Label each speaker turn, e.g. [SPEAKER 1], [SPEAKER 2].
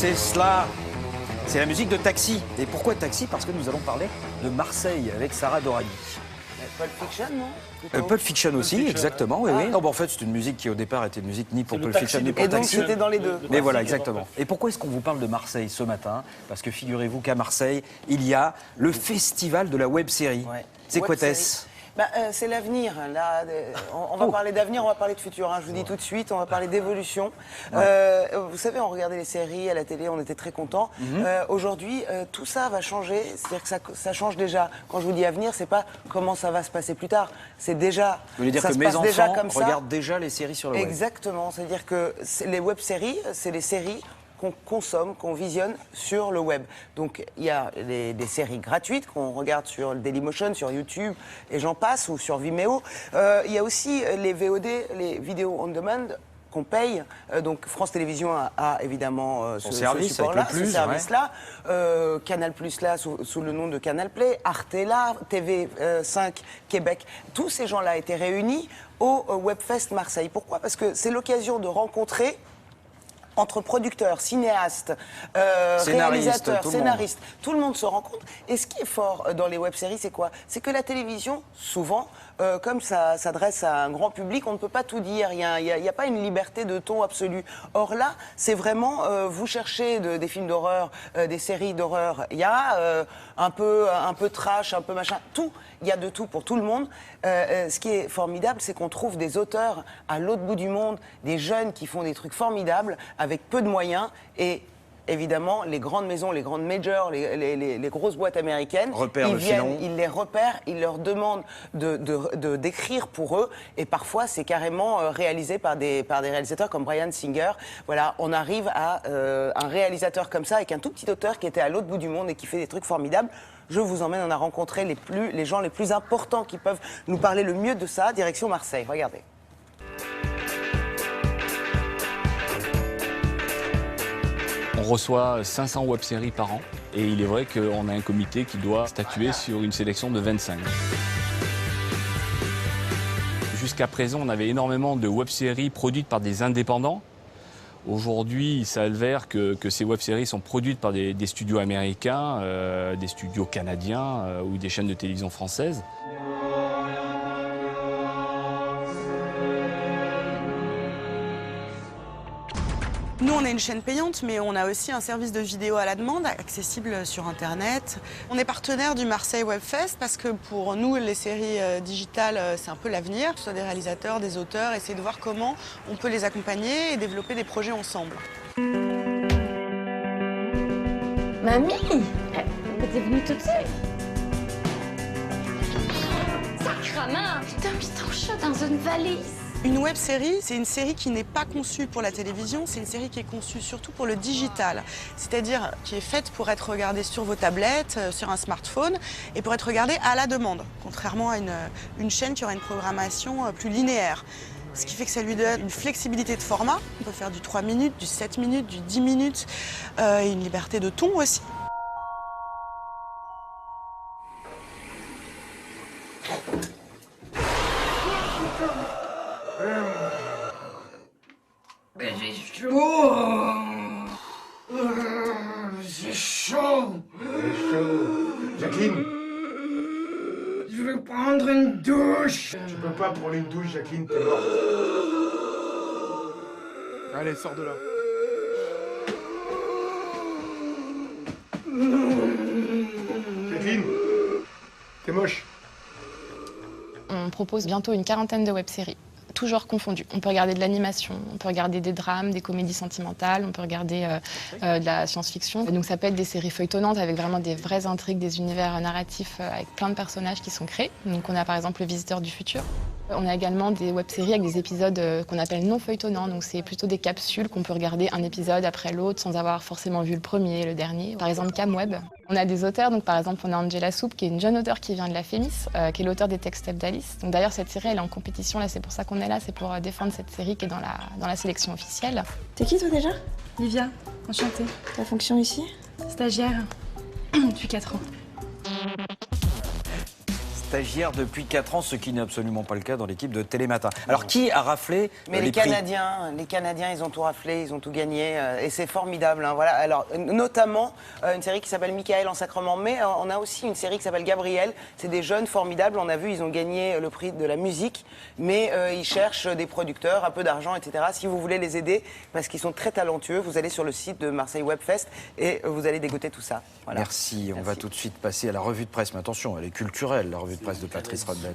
[SPEAKER 1] c'est cela. C'est la musique de Taxi. Et pourquoi Taxi? Parce que nous allons parler de Marseille avec Sarah Dorani.
[SPEAKER 2] Pulp Fiction, non?
[SPEAKER 1] Pulp Fiction aussi,
[SPEAKER 3] Fiction,
[SPEAKER 1] exactement, oui, oui. Non, en fait, c'est une musique qui, au départ, était une musique ni pour Pulp Fiction, ni pour
[SPEAKER 2] Et donc,
[SPEAKER 1] Taxi.
[SPEAKER 2] c'était dans les deux.
[SPEAKER 1] Mais voilà, exactement. Et pourquoi est-ce qu'on vous parle de Marseille ce matin? Parce que figurez-vous qu'à Marseille, il y a le festival de la web-série.
[SPEAKER 2] Ouais.
[SPEAKER 1] C'est quoi,
[SPEAKER 2] Web-série.
[SPEAKER 1] Tess?
[SPEAKER 2] C'est l'avenir. Là, on va parler d'avenir, on va parler de futur. Hein, je vous dis tout de suite, on va parler d'évolution. Vous savez, on regardait les séries à la télé, on était très contents. Aujourd'hui, tout ça va changer. C'est-à-dire que ça change déjà. Quand je vous dis avenir, c'est pas comment ça va se passer plus tard. C'est déjà.
[SPEAKER 1] Vous voulez dire
[SPEAKER 2] ça
[SPEAKER 1] que
[SPEAKER 2] se
[SPEAKER 1] mes
[SPEAKER 2] passe déjà
[SPEAKER 1] enfants
[SPEAKER 2] comme ça.
[SPEAKER 1] regardent déjà les séries sur le web?
[SPEAKER 2] Exactement. C'est-à-dire que les web-séries, c'est les séries qu'on consomme, qu'on visionne sur le web. Donc il y a des séries gratuites qu'on regarde sur Dailymotion, sur YouTube, et j'en passe, ou sur Vimeo. Il y a aussi les VOD, les vidéos on demand, qu'on paye. Donc France Télévisions a évidemment ce support-là, ce service-là. Canal Plus là, sous le nom de Canal Play. Arte là, TV5 Québec. Tous ces gens-là étaient réunis au Webfest Marseille. Pourquoi? Parce que c'est l'occasion de rencontrer entre producteurs, cinéastes, réalisateurs, scénaristes, tout le monde se rencontre. Et ce qui est fort dans les web-séries, c'est quoi? C'est que la télévision, souvent, comme ça s'adresse à un grand public, on ne peut pas tout dire. Il n'y a pas une liberté de ton absolue. Or là, c'est vraiment, vous cherchez des films d'horreur, des séries d'horreur. Il y a un peu trash, un peu machin, tout. Il y a de tout pour tout le monde. Ce qui est formidable, c'est qu'on trouve des auteurs à l'autre bout du monde, des jeunes qui font des trucs formidables, avec peu de moyens, et évidemment, les grandes maisons, les grandes majors, les grosses boîtes américaines, ils viennent, ils les repèrent, ils leur demandent d'écrire pour eux, et parfois c'est carrément réalisé par des réalisateurs comme Bryan Singer. Voilà, on arrive à un réalisateur comme ça, avec un tout petit auteur qui était à l'autre bout du monde et qui fait des trucs formidables. Je vous emmène, on a rencontré les gens les plus importants qui peuvent nous parler le mieux de ça, direction Marseille. Regardez.
[SPEAKER 4] On reçoit 500 web-séries par an et il est vrai qu'on a un comité qui doit statuer sur une sélection de 25. Jusqu'à présent, on avait énormément de web-séries produites par des indépendants. Aujourd'hui, il s'avère que ces web-séries sont produites par des studios américains, des studios canadiens ou des chaînes de télévision françaises.
[SPEAKER 5] Nous, on est une chaîne payante, mais on a aussi un service de vidéo à la demande, accessible sur Internet. On est partenaire du Marseille Webfest parce que pour nous, les séries digitales, c'est un peu l'avenir. Que ce soit des réalisateurs, des auteurs, essayer de voir comment on peut les accompagner et développer des projets ensemble.
[SPEAKER 6] Mamie, t'es venue toute seule? Sacrement, t'as mis ton chat dans une valise.
[SPEAKER 5] Une web-série, c'est une série qui n'est pas conçue pour la télévision, c'est une série qui est conçue surtout pour le digital. C'est-à-dire qui est faite pour être regardée sur vos tablettes, sur un smartphone, et pour être regardée à la demande, contrairement à une chaîne qui aura une programmation plus linéaire. Ce qui fait que ça lui donne une flexibilité de format. On peut faire du 3 minutes, du 7 minutes, du 10 minutes, et une liberté de ton aussi.
[SPEAKER 7] J'ai chaud. J'ai chaud.
[SPEAKER 3] Jacqueline,
[SPEAKER 7] Je veux prendre une douche.
[SPEAKER 3] tu peux pas prendre une douche, Jacqueline, t'es morte. Allez, sors de là. Jacqueline, t'es moche.
[SPEAKER 8] On propose bientôt une quarantaine de web-séries, tout genre confondu. On peut regarder de l'animation, on peut regarder des drames, des comédies sentimentales, on peut regarder de la science-fiction. Donc ça peut être des séries feuilletonnantes avec vraiment des vraies intrigues, des univers narratifs avec plein de personnages qui sont créés. Donc on a par exemple Le Visiteur du futur. On a également des web-séries avec des épisodes qu'on appelle non feuilletonnants. Donc c'est plutôt des capsules qu'on peut regarder un épisode après l'autre sans avoir forcément vu le premier, le dernier. Par exemple Camweb. On a des auteurs, donc par exemple on a Angela Soup qui est une jeune auteure qui vient de la Fémis, qui est l'auteur des Textes d'Alice. Donc d'ailleurs cette série elle est en compétition, là c'est pour ça qu'on est là, c'est pour défendre cette série qui est dans la sélection officielle.
[SPEAKER 9] T'es qui toi déjà?
[SPEAKER 10] Livia, enchantée.
[SPEAKER 9] Ta fonction ici?
[SPEAKER 10] Stagiaire depuis 4 ans.
[SPEAKER 1] stagiaire depuis 4 ans, ce qui n'est absolument pas le cas dans l'équipe de Télématin. Alors, qui a raflé
[SPEAKER 2] Mais les
[SPEAKER 1] prix
[SPEAKER 2] Canadiens, ils ont tout raflé, ils ont tout gagné, et c'est formidable. Hein, voilà. Alors, notamment une série qui s'appelle Michael en Sacrement, mais on a aussi une série qui s'appelle Gabriel. C'est des jeunes formidables. On a vu, ils ont gagné le prix de la musique, mais ils cherchent des producteurs, un peu d'argent, etc. Si vous voulez les aider, parce qu'ils sont très talentueux, vous allez sur le site de Marseille Webfest et vous allez dégoter tout ça. Voilà.
[SPEAKER 1] Merci. On va tout de suite passer à la revue de presse. Mais attention, elle est culturelle, la revue de presse de Patrice Rodben.